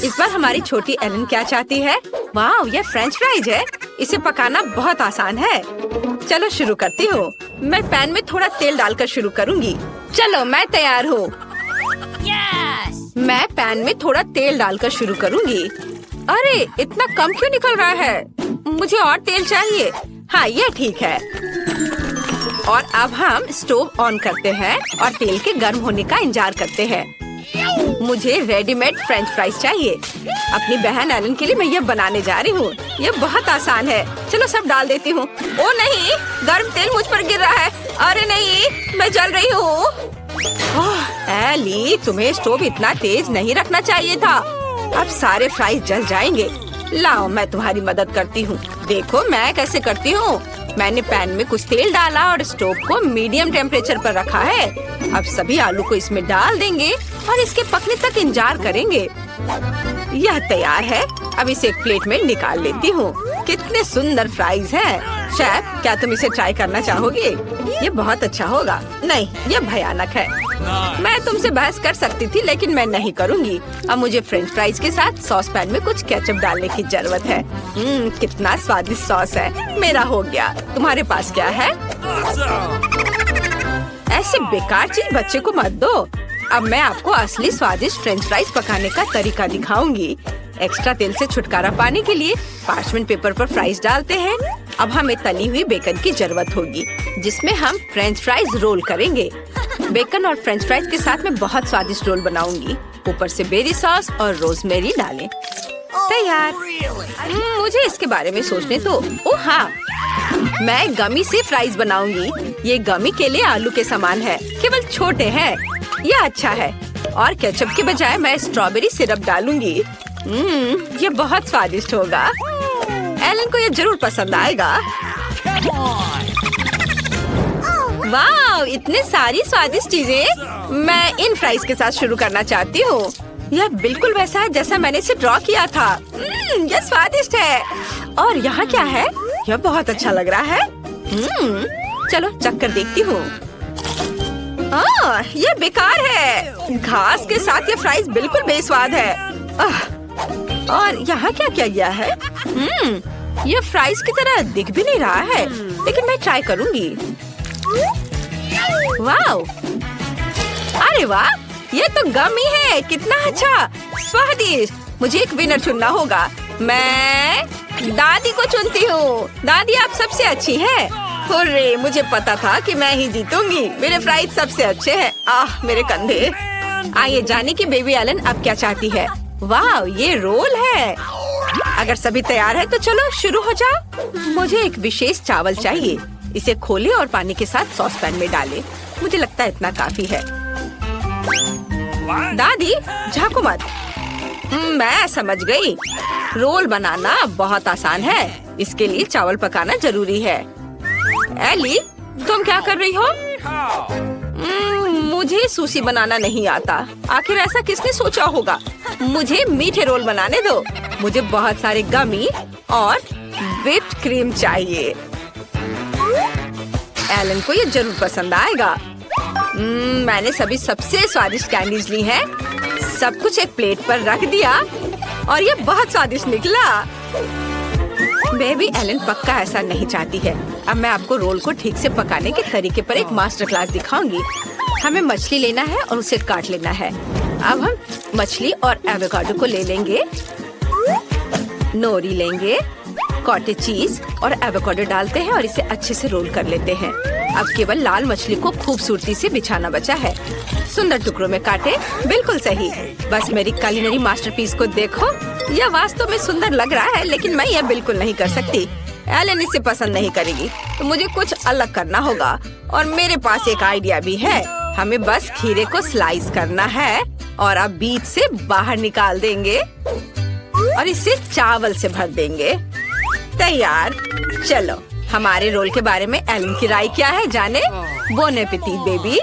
इस बार हमारी छोटी एलन क्या चाहती है? वाह, ये फ्रेंच फ्राइज है। इसे पकाना बहुत आसान है। चलो शुरू करती हूँ। मैं पैन में थोड़ा तेल डालकर शुरू करूँगी। चलो मैं तैयार हूँ। मैं पैन में थोड़ा तेल डालकर शुरू करूँगी। अरे इतना कम क्यों निकल रहा है? मुझे और तेल चाहिए। हाँ, ये ठीक है। और अब हम स्टोव ऑन करते हैं और तेल के गर्म होने का इंतजार करते हैं। मुझे रेडीमेड फ्रेंच फ्राइज चाहिए। अपनी बहन एलन के लिए मैं ये बनाने जा रही हूँ। ये बहुत आसान है। चलो सब डाल देती हूँ। ओ नहीं, गर्म तेल मुझ पर गिर रहा है। अरे नहीं, मैं जल रही हूँ। एली, तुम्हें स्टोव इतना तेज नहीं रखना चाहिए था। अब सारे फ्राइज जल जाएंगे। लाओ, मैं तुम्हारी मदद करती हूँ। देखो मैं कैसे करती हूँ। मैंने पैन में कुछ तेल डाला और स्टोव को मीडियम टेम्परेचर पर रखा है। अब सभी आलू को इसमें डाल देंगे और इसके पकने तक इंतजार करेंगे। यह तैयार है। अब इसे एक प्लेट में निकाल लेती हूँ। कितने सुंदर फ्राइज हैं। शेफ, क्या तुम इसे ट्राई करना चाहोगे? ये बहुत अच्छा होगा। नहीं, ये भयानक है। मैं तुमसे बहस कर सकती थी, लेकिन मैं नहीं करूँगी। अब मुझे फ्रेंच फ्राइज के साथ सॉस पैन में कुछ केचप डालने की जरूरत है। कितना स्वादिष्ट सॉस है। मेरा हो गया। तुम्हारे पास क्या है? ऐसे बेकार चीज बच्चे को मत दो। अब मैं आपको असली स्वादिष्ट फ्रेंच फ्राइज पकाने का तरीका दिखाऊंगी। एक्स्ट्रा तेल से छुटकारा पाने के लिए पार्चमेंट पेपर पर फ्राइज डालते हैं। अब हमें तली हुई बेकन की जरूरत होगी, जिसमें हम फ्रेंच फ्राइज रोल करेंगे। बेकन और फ्रेंच फ्राइज के साथ मैं बहुत स्वादिष्ट रोल बनाऊंगी। ऊपर से बेरी सॉस और रोजमेरी डालें। तैयार। मुझे इसके बारे में सोचने दो। ओह हाँ, मैं गमी से फ्राइज बनाऊंगी। ये गमी के लिए आलू के समान है, केवल छोटे हैं। यह अच्छा है। और केचप के बजाय मैं स्ट्रॉबेरी सिरप डालूंगी। ये बहुत स्वादिष्ट होगा। एलन को ये जरूर पसंद आएगा। वाह, इतने सारी स्वादिष्ट चीजें। मैं इन फ्राइज के साथ शुरू करना चाहती हूँ। यह बिल्कुल वैसा है जैसा मैंने इसे ड्रॉ किया था। यह स्वादिष्ट है। और यहाँ क्या है? यह बहुत अच्छा लग रहा है। चलो चख कर देखती हूँ। यह बेकार है। घास के साथ ये फ्राइज बिल्कुल बेस्वाद है। और यहाँ क्या किया गया है? यह फ्राइज की तरह दिख भी नहीं रहा है, लेकिन मैं ट्राई करूँगी। वाह! अरे वाह! ये तो गमी है। कितना अच्छा, स्वादिष्ट। मुझे एक विनर चुनना होगा। मैं दादी को चुनती हूँ। दादी, आप सबसे अच्छी हैं। हुर्रे, मुझे पता था कि मैं ही जीतूंगी। मेरे फ्राइज सबसे अच्छे हैं। मेरे कंधे। आइए जाने की बेबी एलन अब क्या चाहती है। वाह, ये रोल है। अगर सभी तैयार है तो चलो शुरू हो जाओ। मुझे एक विशेष चावल चाहिए। इसे खोलें और पानी के साथ सॉस पैन में डालें। मुझे लगता है इतना काफी है। दादी, झाँको मत। मैं समझ गई। रोल बनाना बहुत आसान है। इसके लिए चावल पकाना जरूरी है। एली, तुम क्या कर रही हो? मुझे सुशी बनाना नहीं आता। आखिर ऐसा किसने सोचा होगा? मुझे मीठे रोल बनाने दो। मुझे बहुत सारे गमी और व्हिप्ड क्रीम चाहिए। एलन को ये जरूर पसंद आएगा। मैंने सभी सबसे स्वादिष्ट कैंडीज ली हैं। सब कुछ एक प्लेट पर रख दिया और ये बहुत स्वादिष्ट निकला। बेबी एलन पक्का ऐसा नहीं चाहती है। अब मैं आपको रोल को ठीक से पकाने के तरीके पर एक मास्टर क्लास दिखाऊंगी। हमें मछली लेना है और उसे काट लेना है। अब हम मछली और एवोकाडो को ले लेंगे। नोरी लेंगे, कॉटेज चीज और एवोकाडो डालते हैं और इसे अच्छे से रोल कर लेते हैं। अब केवल लाल मछली को खूबसूरती से बिछाना बचा है। सुंदर टुकड़ों में काटे। बिल्कुल सही। बस मेरी कुलिनरी मास्टरपीस को देखो। यह वास्तव में सुंदर लग रहा है, लेकिन मैं यह बिल्कुल नहीं कर सकती। एलन इसे पसंद नहीं करेगी, तो मुझे कुछ अलग करना होगा। और मेरे पास एक आइडिया भी है। हमें बस खीरे को स्लाइस करना है और अब बीच से बाहर निकाल देंगे और इसे चावल से भर देंगे। तैयार। चलो, हमारे रोल के बारे में एलन की राय क्या है जाने। Bone appétit baby.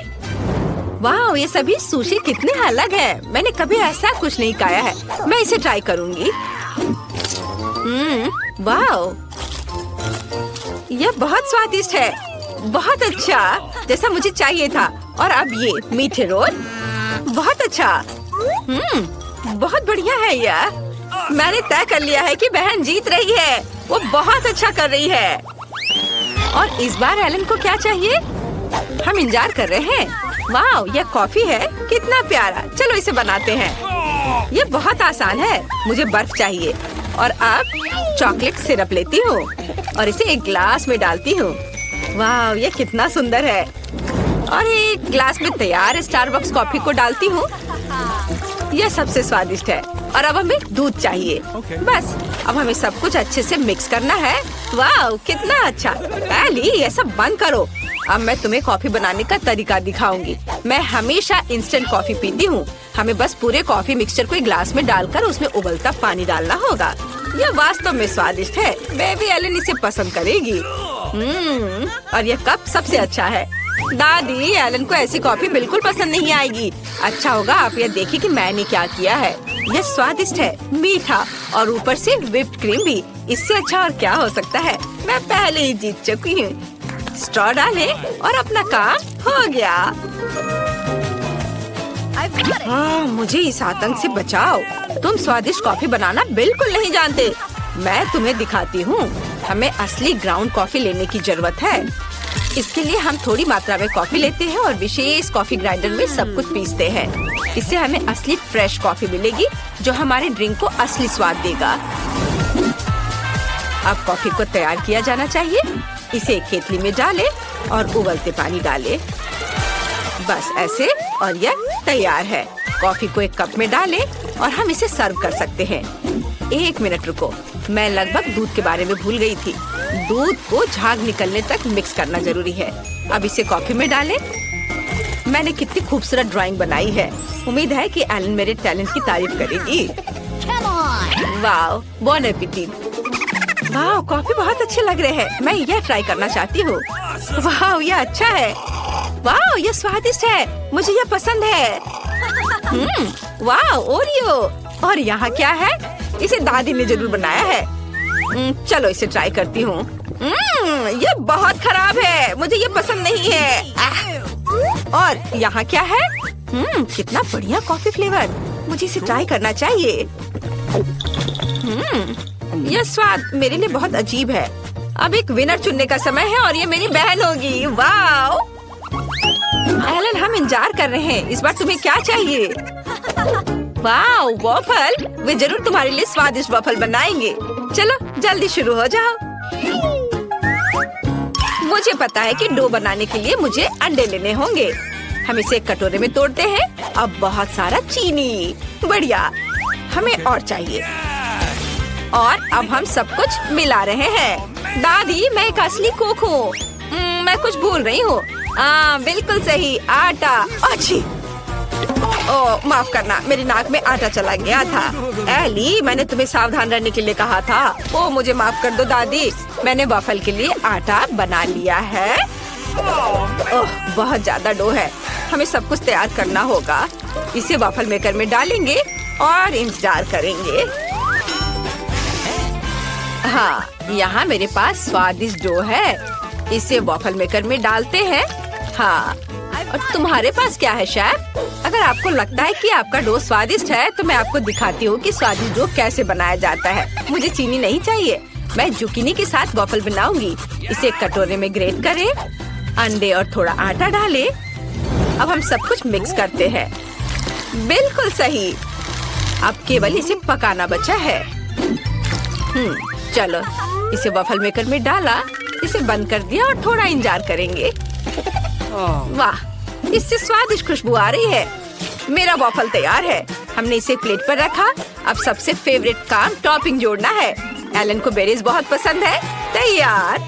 वाह, ये सभी सुशी कितने अलग है। मैंने कभी ऐसा कुछ नहीं खाया है। मैं इसे ट्राई करूंगी। वाह, यह बहुत स्वादिष्ट है। बहुत अच्छा, जैसा मुझे चाहिए था। और अब ये मीठे रोल। बहुत अच्छा। बहुत बढ़िया है यह। मैंने तय कर लिया है कि बहन जीत रही है। वो बहुत अच्छा कर रही है। और इस बार एलन को क्या चाहिए? हम इंतजार कर रहे हैं। वाह, यह कॉफी है, कितना प्यारा। चलो इसे बनाते हैं। ये बहुत आसान है। मुझे बर्फ चाहिए और अब चॉकलेट सिरप लेती हूँ और इसे एक ग्लास में डालती हूँ। वाह, ये कितना सुंदर है। और एक ग्लास में तैयार स्टारबक्स कॉफी को डालती हूँ। यह सबसे स्वादिष्ट है। और अब हमें दूध चाहिए। बस अब हमें सब कुछ अच्छे से मिक्स करना है। वाह, कितना अच्छा। एली, ये सब बंद करो। अब मैं तुम्हें कॉफी बनाने का तरीका दिखाऊंगी। मैं हमेशा इंस्टेंट कॉफी पीती हूँ। हमें बस पूरे कॉफी मिक्सचर को एक ग्लास में डालकर उसमें उबलता पानी डालना होगा। यह वास्तव में स्वादिष्ट है। बेबी एलन इसे पसंद करेगी। और यह कप सबसे अच्छा है। दादी, एलन को ऐसी कॉफी बिल्कुल पसंद नहीं आएगी। अच्छा होगा आप यह देखिए कि मैंने क्या किया है। यह स्वादिष्ट है, मीठा और ऊपर से व्हिप्ड क्रीम भी। इससे अच्छा और क्या हो सकता है। मैं पहले ही जीत चुकी हूँ। स्ट्रॉ डालें और अपना काम हो गया। मुझे इस आतंक से बचाओ। तुम स्वादिष्ट कॉफी बनाना बिल्कुल नहीं जानते। मैं तुम्हें दिखाती हूँ। हमें असली ग्राउंड कॉफी लेने की जरूरत है। इसके लिए हम थोड़ी मात्रा में कॉफी लेते हैं और विशेष कॉफी ग्राइंडर में सब कुछ पीसते हैं। इससे हमें असली फ्रेश कॉफी मिलेगी जो हमारे ड्रिंक को असली स्वाद देगा। अब कॉफी को तैयार किया जाना चाहिए। इसे एक केतली में डालें और उबलते पानी डालें। बस ऐसे, और यह तैयार है। कॉफी को एक कप में डालें और हम इसे सर्व कर सकते हैं। 1 मिनट रुको, मैं लगभग दूध के बारे में भूल गई थी। दूध को झाग निकलने तक मिक्स करना जरूरी है। अब इसे कॉफी में डालें। मैंने कितनी खूबसूरत ड्राइंग बनाई है। उम्मीद है कि एलन मेरे टैलेंट की तारीफ करेगी। वाह, बॉन एपेटिट। वाह, कॉफी बहुत अच्छे लग रहे हैं। मैं यह ट्राई करना चाहती हूँ। वाह, यह अच्छा है। वाह, यह स्वादिष्ट है। मुझे यह पसंद है। वाह, ओरियो। और यहाँ क्या है? इसे दादी ने जरूर बनाया है। चलो इसे ट्राई करती हूँ। यह बहुत खराब है। मुझे ये पसंद नहीं है। और यहाँ क्या है? कितना बढ़िया कॉफी फ्लेवर। मुझे इसे ट्राई करना चाहिए। यह स्वाद मेरे लिए बहुत अजीब है। अब एक विनर चुनने का समय है और ये मेरी बहन होगी। वाह एलन, हम इंतजार कर रहे हैं। इस बार तुम्हें क्या चाहिए? वाह, वॉफल। वे जरूर तुम्हारे लिए स्वादिष्ट वॉफल बनाएंगे। चलो जल्दी शुरू हो जाओ। मुझे पता है कि डो बनाने के लिए मुझे अंडे लेने होंगे। हम इसे एक कटोरे में तोड़ते हैं। अब बहुत सारा चीनी। बढ़िया, हमें और चाहिए। और अब हम सब कुछ मिला रहे हैं। दादी, मैं एक असली कुक हूँ। मैं कुछ भूल रही हूँ। बिल्कुल सही, आटा। अच्छी। ओह, माफ करना, मेरी नाक में आटा चला गया था। एली, मैंने तुम्हें सावधान रहने के लिए कहा था। ओह, मुझे माफ कर दो दादी। मैंने वॉफल के लिए आटा बना लिया है। ओह, बहुत ज्यादा डो है। हमें सब कुछ तैयार करना होगा। इसे वॉफल मेकर में डालेंगे और इंतजार करेंगे। हाँ, यहाँ मेरे पास स्वादिष्ट डो है। इसे वॉफल मेकर में डालते हैं। हाँ, और तुम्हारे पास क्या है शेफ? अगर आपको लगता है कि आपका डो स्वादिष्ट है तो मैं आपको दिखाती हूँ कि स्वादिष्ट डो कैसे बनाया जाता है। मुझे चीनी नहीं चाहिए। मैं जुकीनी के साथ वॉफल बनाऊंगी। इसे एक कटोरे में ग्रेट करें, अंडे और थोड़ा आटा डालें। अब हम सब कुछ मिक्स करते हैं। बिल्कुल सही। अब केवल इसे पकाना बचा है। चलो, इसे वॉफल मेकर में डाला, इसे बंद कर दिया और थोड़ा इंतजार करेंगे। वाह, इससे स्वादिष्ट खुशबू आ रही है। मेरा वॉफल तैयार है। हमने इसे प्लेट पर रखा। अब सबसे फेवरेट काम टॉपिंग जोड़ना है। एलन को बेरीज बहुत पसंद है। तैयार।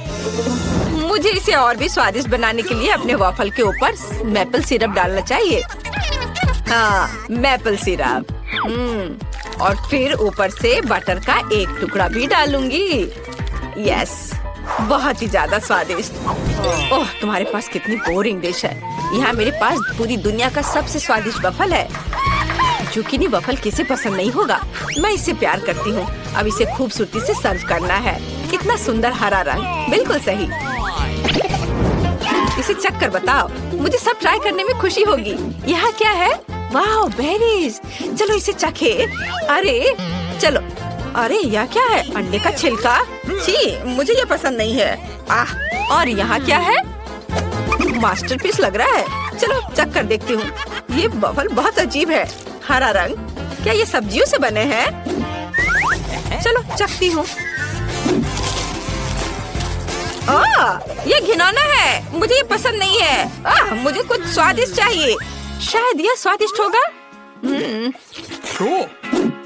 मुझे इसे और भी स्वादिष्ट बनाने के लिए अपने वॉफल के ऊपर मैपल सिरप डालना चाहिए। हाँ, मैपल सिरप। और फिर ऊपर से बटर का एक टुकड़ा भी डालूंगी। यस, बहुत ही ज्यादा स्वादिष्ट। ओह, तुम्हारे पास कितनी बोरिंग डिश है। यहाँ मेरे पास पूरी दुनिया का सबसे स्वादिष्ट वफल है। जुकीनी वफल किसे पसंद नहीं होगा। मैं इससे प्यार करती हूँ। अब इसे खूबसूरती से सर्व करना है। कितना सुंदर हरा रंग। बिल्कुल सही। इसे चख कर बताओ। मुझे सब ट्राई करने में खुशी होगी। यहाँ क्या है? वाह बेरीज, चलो इसे चखे। अरे चलो, अरे यह क्या है? अंडे का छिलका। छी, मुझे ये पसंद नहीं है। आह, और यहाँ क्या है? मास्टरपीस लग रहा है। चलो चख कर देखती हूँ। ये बफल बहुत अजीब है, हरा रंग। क्या ये सब्जियों से बने हैं? चलो चखती हूँ। ये घिनौना है, मुझे ये पसंद नहीं है। मुझे कुछ स्वादिष्ट चाहिए। शायद यह स्वादिष्ट होगा।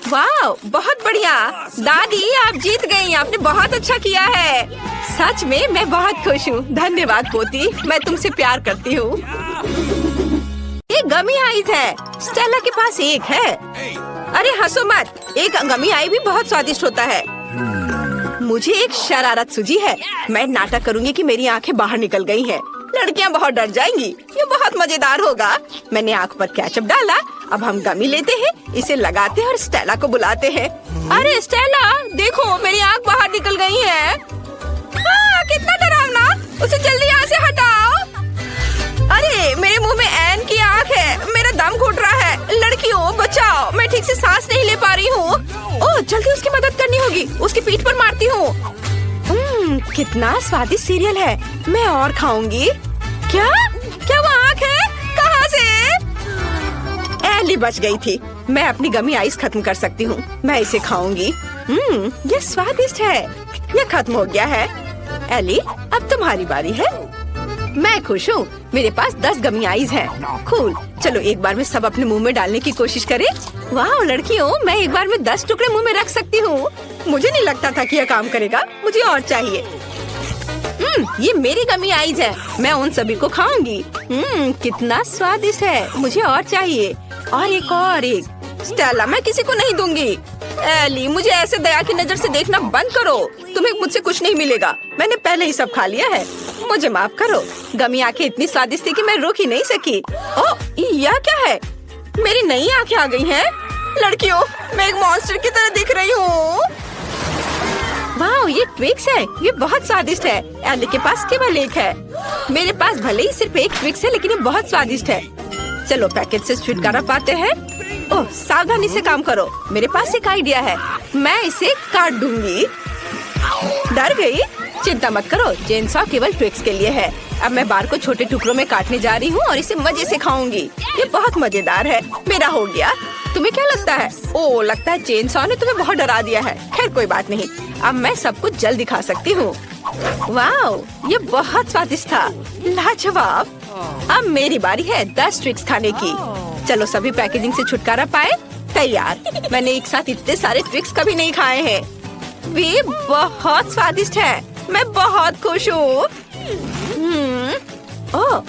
वाह, बहुत बढ़िया। दादी, आप जीत गई। आपने बहुत अच्छा किया है। सच में मैं बहुत खुश हूँ। धन्यवाद पोती, मैं तुमसे प्यार करती हूँ। ये गमी आइस है। स्टेला के पास एक है। अरे हंसो मत, एक गमी आई भी बहुत स्वादिष्ट होता है। मुझे एक शरारत सूझी है। मैं नाटक करूंगी कि मेरी आंखें बाहर निकल गई हैं। लड़कियां बहुत डर जाएंगी। ये बहुत मजेदार होगा। मैंने आंख पर केचप डाला। अब हम गमी लेते हैं, इसे लगाते हैं और स्टेला को बुलाते हैं। अरे स्टेला, देखो मेरी आंख बाहर निकल गई है। कितना डरावना, उसे जल्दी यहाँ से हटाओ। अरे मेरे मुंह में एन की आंख है। मेरा दम घुट रहा है। लड़कियों बचाओ, मैं ठीक से सांस नहीं ले पा रही हूँ। ओह, जल्दी उसकी मदद करनी होगी। उसकी पीठ पर मारती हूँ। कितना स्वादिष्ट सीरियल है। मैं और खाऊंगी। क्या क्या वो आँख है? कहाँ से? एली बच गई थी। मैं अपनी गमी आइस खत्म कर सकती हूँ। मैं इसे खाऊंगी। ये स्वादिष्ट है। ये खत्म हो गया है। एली, अब तुम्हारी बारी है। मैं खुश हूँ। मेरे पास 10 गमी आइस हैं। कूल। चलो एक बार में सब अपने मुंह में डालने की कोशिश करें। वाह लड़कियों, मैं एक बार में 10 टुकड़े मुंह में रख सकती हूँ। मुझे नहीं लगता था कि यह काम करेगा। मुझे और चाहिए। ये मेरी गमी आइस है। मैं उन सभी को खाऊंगी। कितना स्वादिष्ट है। मुझे और चाहिए। और एक। स्टेला, मैं किसी को नहीं दूंगी। एली, मुझे ऐसे दया की नजर से देखना बंद करो। तुम्हें मुझसे कुछ नहीं मिलेगा। मैंने पहले ही सब खा लिया है। मुझे माफ करो। गमी आंखें इतनी स्वादिष्ट थी कि मैं रोक ही नहीं सकी। ओह, यह क्या है? मेरी नई आंखें आ गई हैं। लड़कियों, मैं एक मॉन्स्टर की तरह दिख रही हूँ। वाह, ये ट्विक्स है। ये बहुत स्वादिष्ट है। एली के पास केवल एक है। मेरे पास भले ही सिर्फ एक ट्विक्स है, लेकिन ये बहुत स्वादिष्ट है। चलो पैकेट से छुटकारा पाते हैं। ओह, सावधानी से काम करो। मेरे पास एक आइडिया है। मैं इसे काट दूंगी। डर गई? चिंता मत करो, चेनसॉ केवल ट्विक्स के लिए है। अब मैं बार को छोटे टुकड़ों में काटने जा रही हूँ और इसे मजे से खाऊंगी। ये बहुत मजेदार है। मेरा हो गया। तुम्हें क्या लगता है? ओह, लगता है चेनसॉ ने तुम्हें बहुत डरा दिया है। खैर कोई बात नहीं, अब मैं सब कुछ जल्दी खा सकती हूँ। वाह, ये बहुत स्वादिष्ट था। लाजवाब। अब मेरी बारी है 10 ट्विक्स खाने की। चलो सभी पैकेजिंग से छुटकारा पाए। तैयार। मैंने एक साथ इतने सारे ट्विक्स कभी नहीं खाए हैं। वे बहुत स्वादिष्ट हैं। मैं बहुत खुश हूँ। ओह,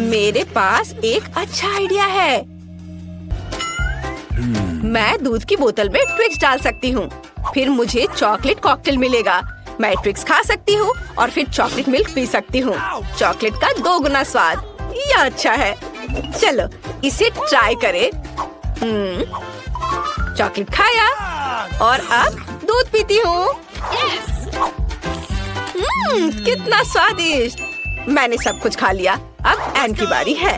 मेरे पास एक अच्छा आइडिया है। मैं दूध की बोतल में ट्विक्स डाल सकती हूँ। फिर मुझे चॉकलेट कॉकटेल मिलेगा। मैं ट्विक्स खा सकती हूँ और फिर चॉकलेट मिल्क पी सकती हूँ। चॉकलेट का 2 गुना स्वाद। यह अच्छा है। चलो इसे ट्राई करें। चॉकलेट खाया और अब दूध पीती हूँ। कितना स्वादिष्ट। मैंने सब कुछ खा लिया। अब एन की बारी है।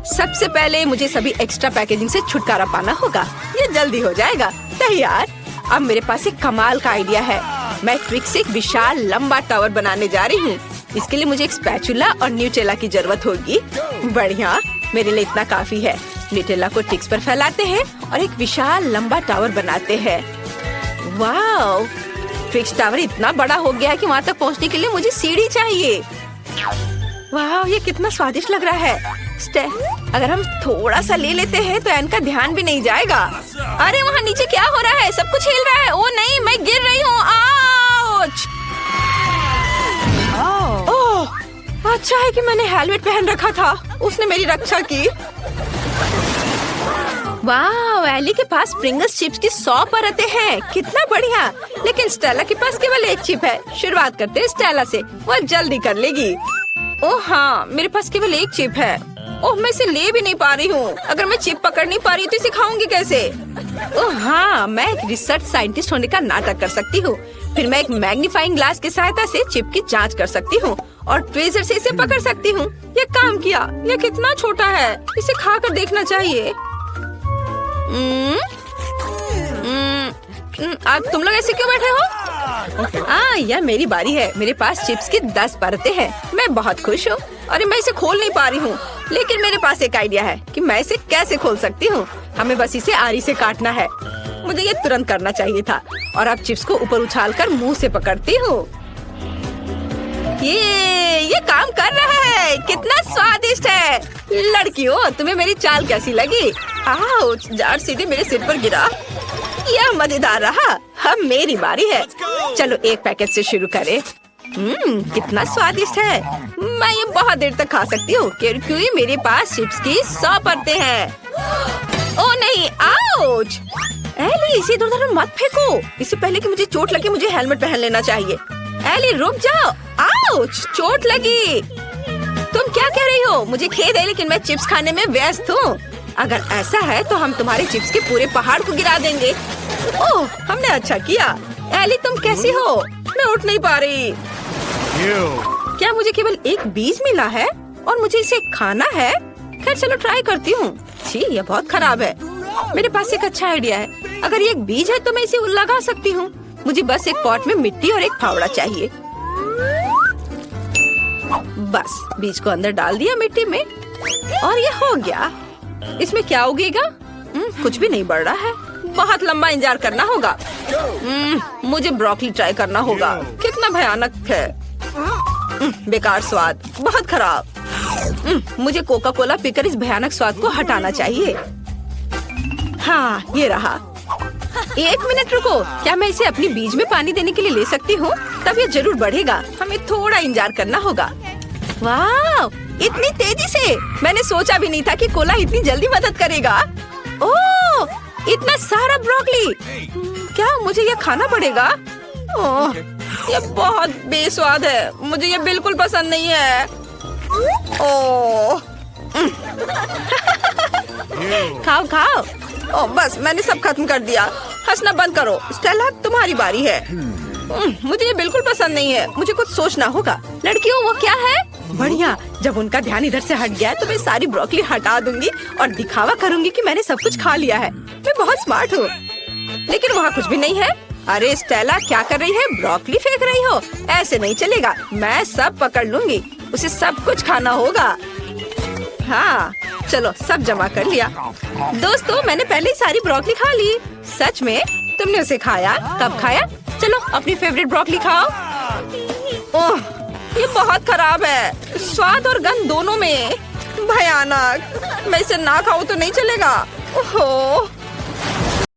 सबसे पहले मुझे सभी एक्स्ट्रा पैकेजिंग से छुटकारा पाना होगा। ये जल्दी हो जाएगा। तैयार। अब मेरे पास एक कमाल का आइडिया है। मैं ट्विक्स से एक विशाल लंबा टावर बनाने जा रही हूँ। इसके लिए मुझे एक स्पैचुला और न्यूटेला की जरूरत होगी। बढ़िया, मेरे लिए इतना काफी है। न्यूटेला को ट्विक्स पर फैलाते हैं और एक विशाल लंबा टावर बनाते हैं। वाह, ट्विक्स टावर इतना बड़ा हो गया है कि वहाँ तक पहुँचने के लिए मुझे सीढ़ी चाहिए। वाह, ये कितना स्वादिष्ट लग रहा है। अगर हम थोड़ा सा ले लेते हैं तो एन का ध्यान भी नहीं जाएगा। अरे वहाँ नीचे क्या हो रहा है? सब कुछ हिल रहा है। ओ नहीं, मैं गिर रही हूँ। आउच! ओह, अच्छा है कि मैंने हेलमेट पहन रखा था। उसने मेरी रक्षा की। वाह, एली के पास प्रिंगल्स चिप्स की 100 परतें हैं। कितना बढ़िया। लेकिन स्टेला के पास केवल एक चिप है। शुरुआत करते हैं स्टेला से। वो जल्दी कर लेगी। ओह हाँ, मेरे पास केवल एक चिप है। ओह, मैं इसे ले भी नहीं पा रही हूँ। अगर मैं चिप पकड़ नहीं पा रही तो इसे खाऊंगी कैसे? ओह हाँ, मैं एक रिसर्च साइंटिस्ट होने का नाटक कर सकती हूँ। फिर मैं एक मैग्नीफाइंग ग्लास की सहायता से चिप की जांच कर सकती हूँ और ट्वीजर से इसे पकड़ सकती हूँ। ये काम किया। ये कितना छोटा है। इसे खा कर देखना चाहिए। अब तुम लोग ऐसे क्यों बैठे हो? यह मेरी बारी है। मेरे पास चिप्स की 10 परतें हैं। मैं बहुत खुश हूँ। अरे मैं इसे खोल नहीं पा रही हूँ, लेकिन मेरे पास एक आइडिया है कि मैं इसे कैसे खोल सकती हूँ। हमें बस इसे आरी से काटना है। मुझे ये तुरंत करना चाहिए था। और अब चिप्स को ऊपर उछालकर मुंह से पकड़ती हूँ। ये काम कर रहा है। कितना स्वादिष्ट है। लड़कियों, तुम्हें मेरी चाल कैसी लगी? आउच, जार सीधे मेरे सिर पर गिरा। यह मजेदार रहा। अब मेरी बारी है। चलो एक पैकेट से शुरू करें। कितना स्वादिष्ट है। मैं ये बहुत देर तक खा सकती हूँ क्योंकि मेरे पास चिप्स की 100 परतें हैं। ओ नहीं, आउच। एली, इसे इधर-उधर मत फेंको। इससे पहले कि मुझे चोट लगे मुझे हेलमेट पहन लेना चाहिए। एली रुक जाओ। आउच, चोट लगी। तुम क्या कह रही हो? मुझे खेद है, लेकिन मैं चिप्स खाने में व्यस्त हूँ। अगर ऐसा है तो हम तुम्हारे चिप्स के पूरे पहाड़ को गिरा देंगे। ओह, हमने अच्छा किया। एली तुम कैसी हो? मैं उठ नहीं पा रही। क्या मुझे केवल एक बीज मिला है और मुझे इसे खाना है? खैर चलो ट्राई करती हूँ। छी, यह बहुत खराब है। मेरे पास एक अच्छा आइडिया है। अगर ये एक बीज है तो मैं इसे लगा सकती हूँ। मुझे बस एक पॉट में मिट्टी और एक फावड़ा चाहिए। बस बीज को अंदर डाल दिया मिट्टी में और ये हो गया। इसमें क्या उगेगा? कुछ भी नहीं बढ़ रहा है। बहुत लंबा इंतजार करना होगा। मुझे ब्रोकली ट्राई करना होगा। कितना भयानक है। बेकार स्वाद, बहुत खराब। मुझे कोका कोला पीकर इस भयानक स्वाद को हटाना चाहिए। हाँ, ये रहा। 1 मिनट रुको। क्या मैं इसे अपनी बीज में पानी देने के लिए ले सकती हूँ? तब ये जरूर बढ़ेगा। हमें थोड़ा इंतजार करना होगा। वाह, इतनी तेजी से! मैंने सोचा भी नहीं था कि कोला इतनी जल्दी मदद करेगा। ओह, इतना सारा ब्रोकली! क्या मुझे ये खाना पड़ेगा? ओह, ये बहुत बेस्वाद है। मुझे ये बिल्कुल पसंद नहीं है। ओह, खाओ खाओ। ओह, बस मैंने सब खत्म कर दिया। हंसना बंद करो। स्टेला, तुम्हारी बारी है। मुझे ये बिल्कुल पसंद नहीं है। मुझे कुछ सोचना होगा। लड़कियों, वो क्या है? बढ़िया। जब उनका ध्यान इधर से हट गया तो मैं सारी ब्रोकली हटा दूंगी और दिखावा करूंगी कि मैंने सब कुछ खा लिया है। मैं बहुत स्मार्ट हूँ। लेकिन वहाँ कुछ भी नहीं है। अरे स्टेला, क्या कर रही है? ब्रोकली फेंक रही हो? ऐसे नहीं चलेगा। मैं सब पकड़ लूंगी। उसे सब कुछ खाना होगा। हाँ, चलो सब जमा कर लिया। दोस्तों, मैंने पहले ही सारी ब्रोकली खा ली। सच में? तुमने उसे खाया? कब खाया? चलो अपनी फेवरेट ब्रोकली खाओ। ओह, ये बहुत खराब है। स्वाद और गंध दोनों में। भयानक। मैं इसे ना खाऊं तो नहीं चलेगा। ओह।